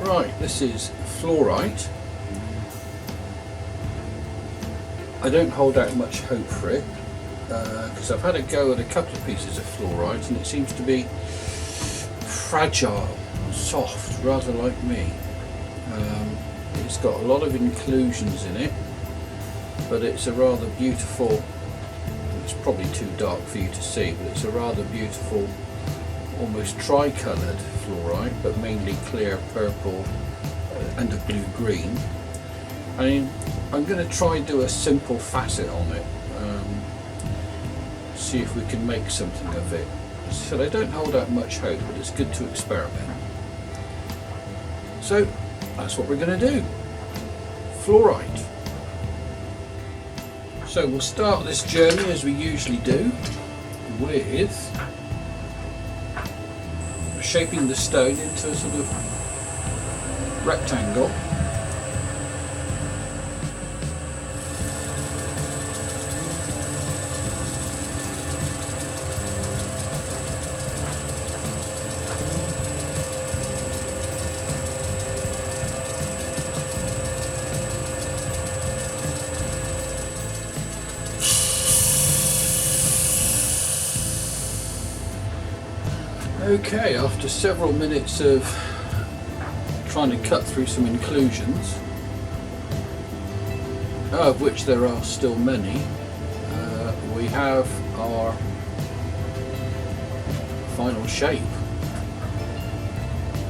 Right, this is fluorite. I don't hold out much hope for it because I've had a go at a couple of pieces of fluorite and it seems to be fragile, soft, rather like me. It's got a lot of inclusions in it, but it's a rather beautiful, it's probably too dark for you to see, but it's a rather beautiful, almost tri-coloured fluorite, but mainly clear purple and a blue-green. I mean, I'm going to try and do a simple facet on it, see if we can make something of it. So I don't hold out much hope, but it's good to experiment. So that's what we're going to do. Fluorite. So we'll start this journey as we usually do with shaping the stone into a sort of rectangle. Okay, after several minutes of trying to cut through some inclusions, of which there are still many, we have our final shape.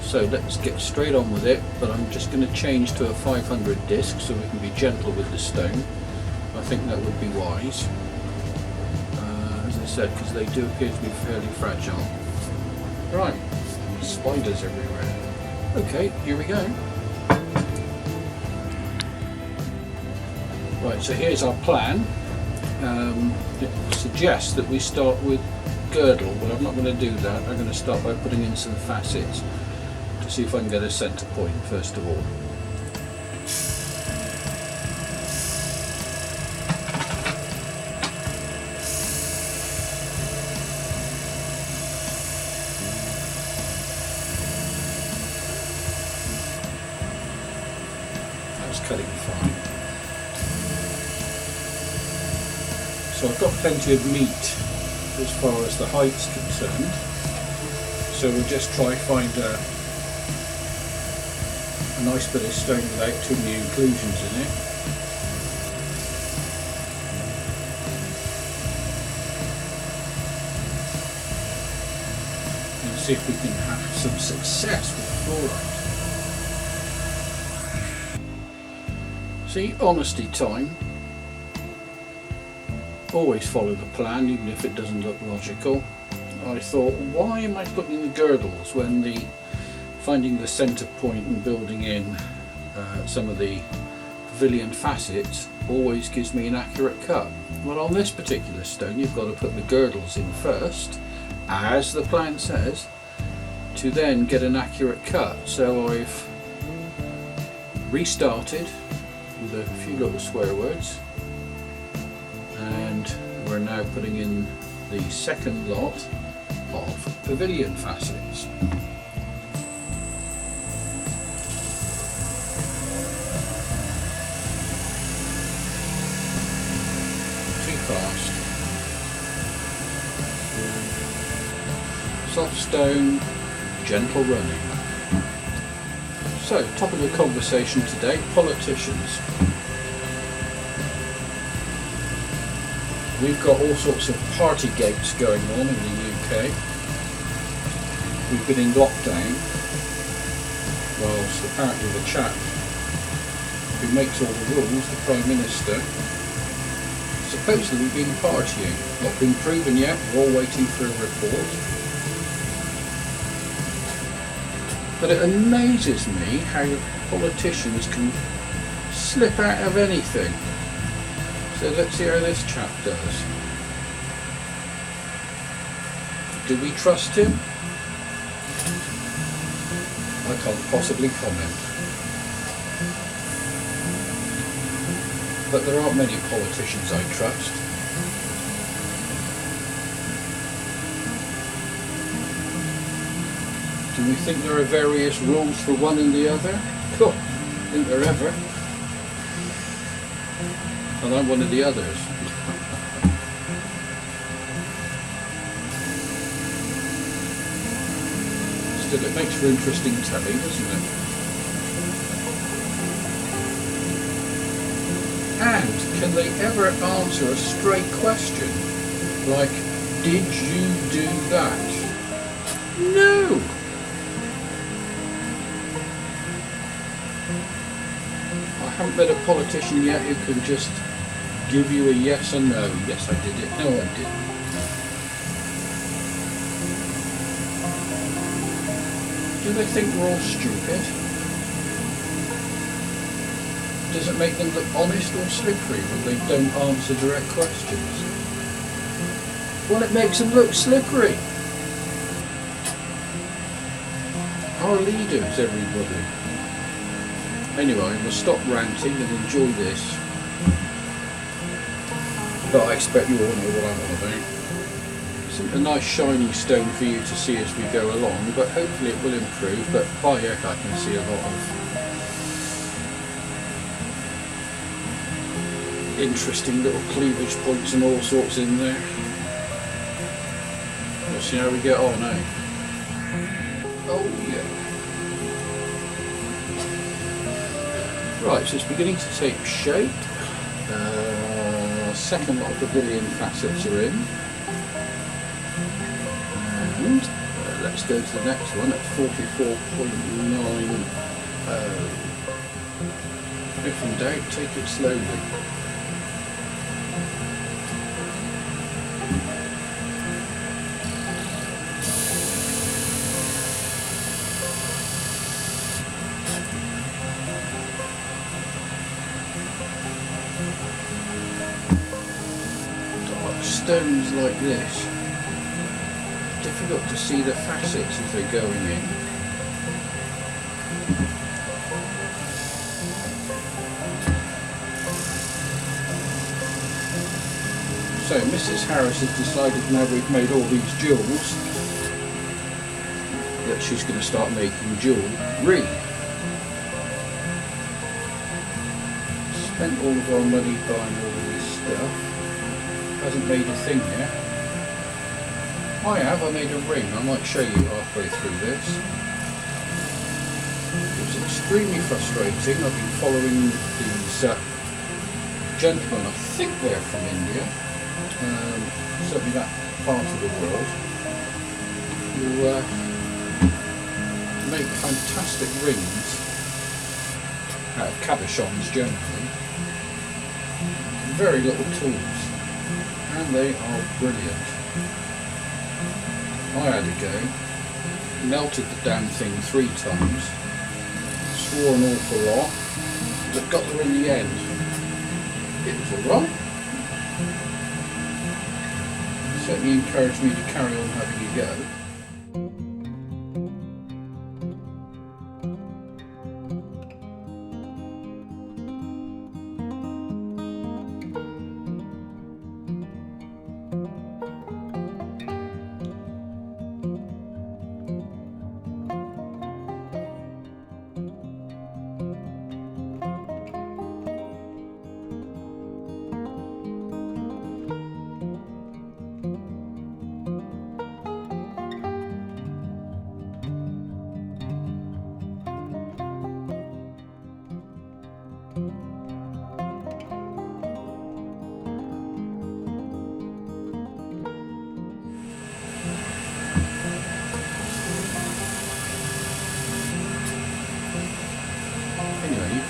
So let's get straight on with it, but I'm just going to change to a 500 disc so we can be gentle with the stone. I think that would be wise, as I said, because they do appear to be fairly fragile. Right, spiders everywhere. Okay, here we go. Right, so here's our plan. It suggests that we start with girdle, but I'm not going to do that. I'm going to start by putting in some facets to see if I can get a centre point first of all. Cutting fine. So I've got plenty of meat as far as the height's concerned, so we'll just try find a nice bit of stone without too many inclusions in it. And see if we can have some success with fluorite. See, honesty time. Always follow the plan, even if it doesn't look logical. I thought, why am I putting in the girdles when finding the centre point and building in some of the pavilion facets always gives me an accurate cut? Well, on this particular stone, you've got to put the girdles in first, as the plan says, to then get an accurate cut. So I've restarted with a few little swear words, and we're now putting in the second lot of pavilion facets. Too fast. Soft stone, gentle running. So, top of the conversation today, politicians. We've got all sorts of party gates going on in the UK. We've been in lockdown, whilst apparently the chap who makes all the rules, the Prime Minister, supposedly been partying. Not been proven yet, we're all waiting for a report. But it amazes me how politicians can slip out of anything. So let's see how this chap does. Do we trust him? I can't possibly comment. But there aren't many politicians I trust. And we think there are various rules for one and the other? Cool, think there ever. And I'm one of the others. Still, it makes for interesting telly, doesn't it? And can they ever answer a straight question like, did you do that? No! I haven't met a politician yet who can just give you a yes or no. Yes, I did it. No, I didn't. Do they think we're all stupid? Does it make them look honest or slippery when they don't answer direct questions? Well, it makes them look slippery. Our leaders, everybody. Anyway, we'll stop ranting and enjoy this. But I expect you all know what I'm on about. Isn't a nice shiny stone for you to see as we go along, but hopefully it will improve. But by heck, I can see a lot of interesting little cleavage points and all sorts in there. We'll see how we get on, eh? Oh yeah. Right, so it's beginning to take shape. Second lot of pavilion facets are in. And let's go to the next one at 44.90. If in doubt, take it slowly. Stones like this, difficult to see the facets as they're going in. So Mrs. Harris has decided now we've made all these jewels that she's going to start making jewellery. Spent all of our money buying all of this stuff. Hasn't made a thing yet. I have, I made a ring. I might show you halfway through this. It was extremely frustrating. I've been following these gentlemen, I think they're from India, certainly that part of the world, who make fantastic rings out of cabochons generally. Very little tools. And they are brilliant. I had a go, melted the damn thing 3 times, swore an awful lot, but got there in the end. It was alright. Certainly encouraged me to carry on having a go.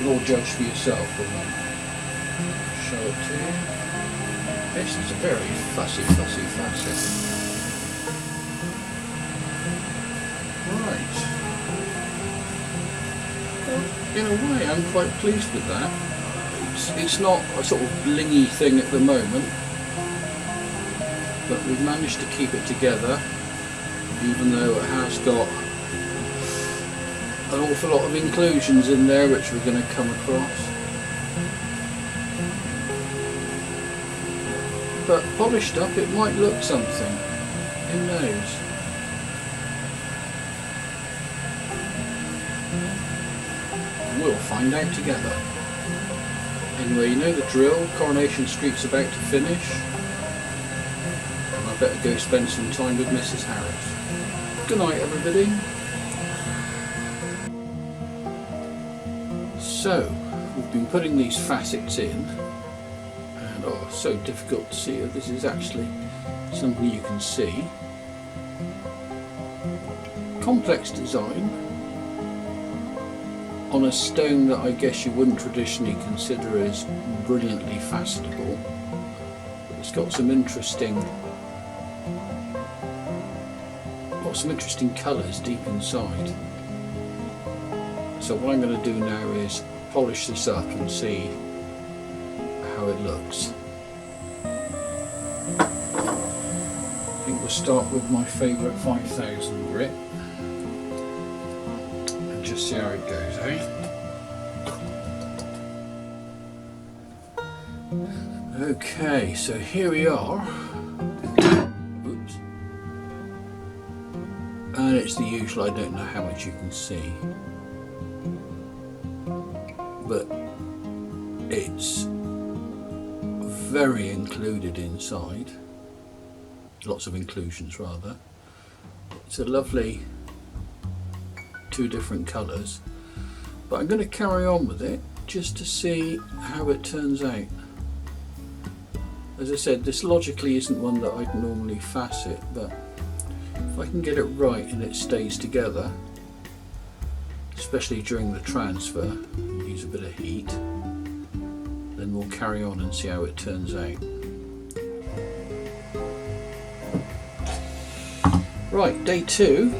All judge for yourself when I show it to you. This is a very fussy facet. Right. Well, in a way I'm quite pleased with that. It's not a sort of blingy thing at the moment, but we've managed to keep it together, even though it has got an awful lot of inclusions in there which we're going to come across. But polished up it might look something. Who knows? and we'll find out together. Anyway, you know the drill, Coronation Street's about to finish, and I better go spend some time with Mrs. Harris. Good night everybody. So, we've been putting these facets in, and oh, so difficult to see. This is actually something you can see. Complex design on a stone that I guess you wouldn't traditionally consider as brilliantly facetable. It's got some interesting colours deep inside. So what I'm going to do now is polish this up and see how it looks. I think we'll start with my favourite 5000 grit and just see how it goes, eh? Okay, so here we are. Oops. And it's the usual, I don't know how much you can see, but it's very included inside. Lots of inclusions rather. It's a lovely two different colours, but I'm going to carry on with it just to see how it turns out. As I said, this logically isn't one that I'd normally facet, but if I can get it right and it stays together, especially during the transfer, use a bit of heat, then we'll carry on and see how it turns out. Right, day 2.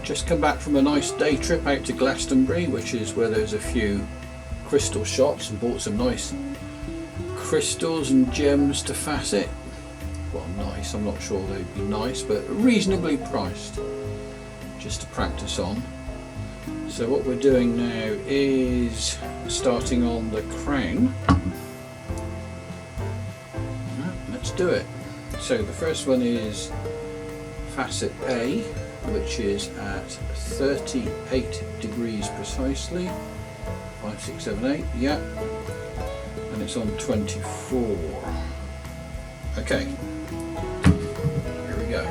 Just come back from a nice day trip out to Glastonbury, which is where there's a few crystal shops, and bought some nice crystals and gems to facet. Well, nice, I'm not sure they'd be nice, but reasonably priced, just to practice on. So what we're doing now is starting on the crown. Let's do it. So the first one is facet A, which is at 38 degrees precisely. 5, 6, 7, 8, yeah. And it's on 24. Okay, here we go.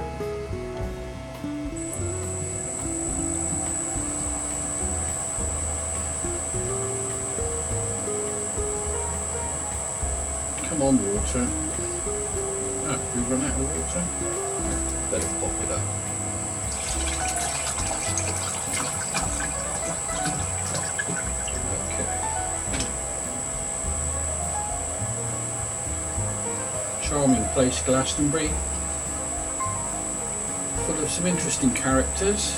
Come on, water. Oh, we run out of water? Better pop it up. Charming place, Glastonbury, full of some interesting characters.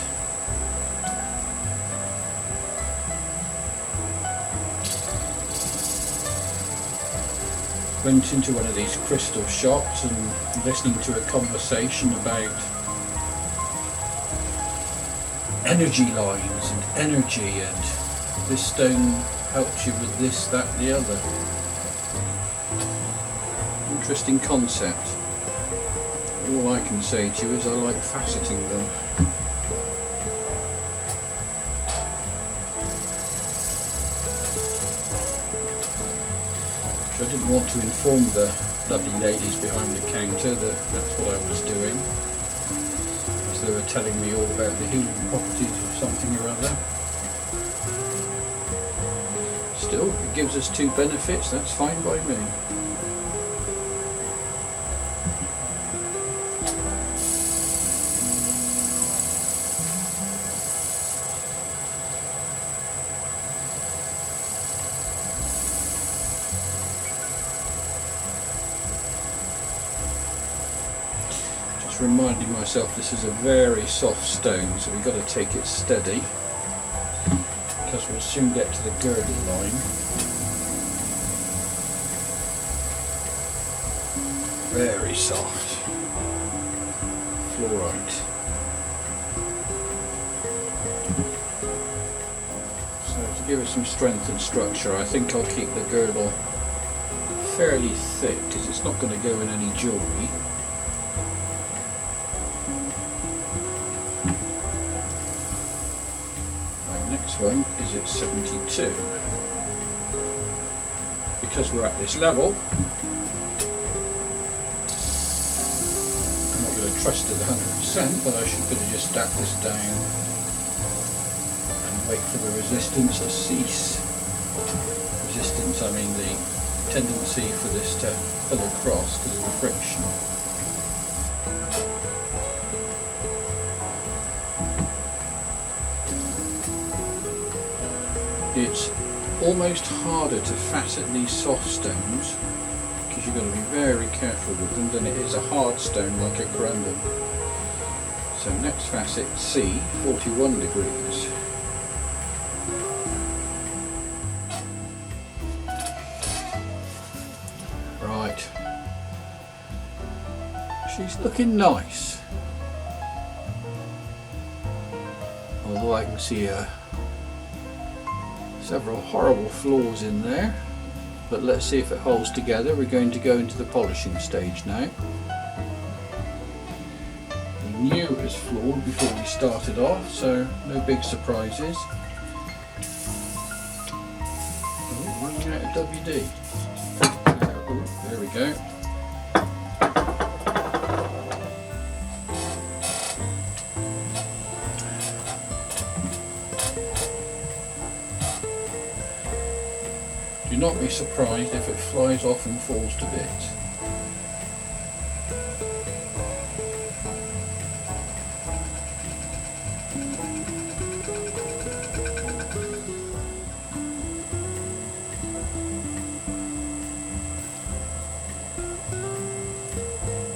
Went into one of these crystal shops and listening to a conversation about energy lines and energy, and this stone helps you with this, that, the other. Interesting concept. All I can say to you is I like faceting them. So I didn't want to inform the lovely ladies behind the counter that that's what I was doing, as they were telling me all about the healing properties of something or other. Still, if it gives us 2 benefits, that's fine by me. Reminding myself this is a very soft stone, so we've got to take it steady because we'll soon get to the girdle line. Very soft fluorite. So to give it some strength and structure, I think I'll keep the girdle fairly thick because it's not going to go in any jewellery. one is at 72. Because we're at this level, I'm not going to trust it 100%, but I should be able to just stack this down and wait for the resistance to cease. Resistance, I mean the tendency for this to pull across because of the friction. It's almost harder to facet these soft stones because you've got to be very careful with them than it is a hard stone like a corundum. So next facet C, 41 degrees. Right, she's looking nice, although I can see several horrible flaws in there, but let's see if it holds together. We're going to go into the polishing stage now. We knew it was flawed before we started off, so no big surprises. Oh, running out of WD. Oh, there we go. Do not be surprised if it flies off and falls to bits.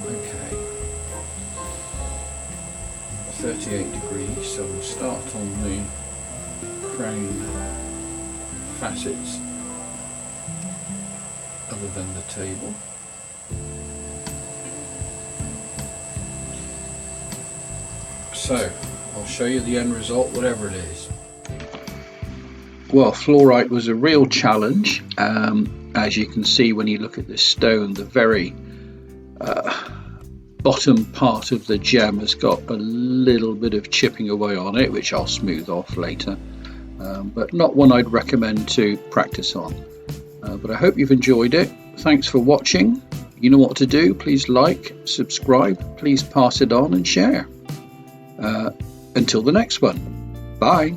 Okay, 38 degrees, so we'll start on the crown facets other than the table. So I'll show you the end result, whatever it is. Well, fluorite was a real challenge. As you can see when you look at this stone, the very bottom part of the gem has got a little bit of chipping away on it, which I'll smooth off later, but not one I'd recommend to practice on. But I hope you've enjoyed it. Thanks for watching. You know what to do. Please like, subscribe, please pass it on and share. Until the next one. Bye.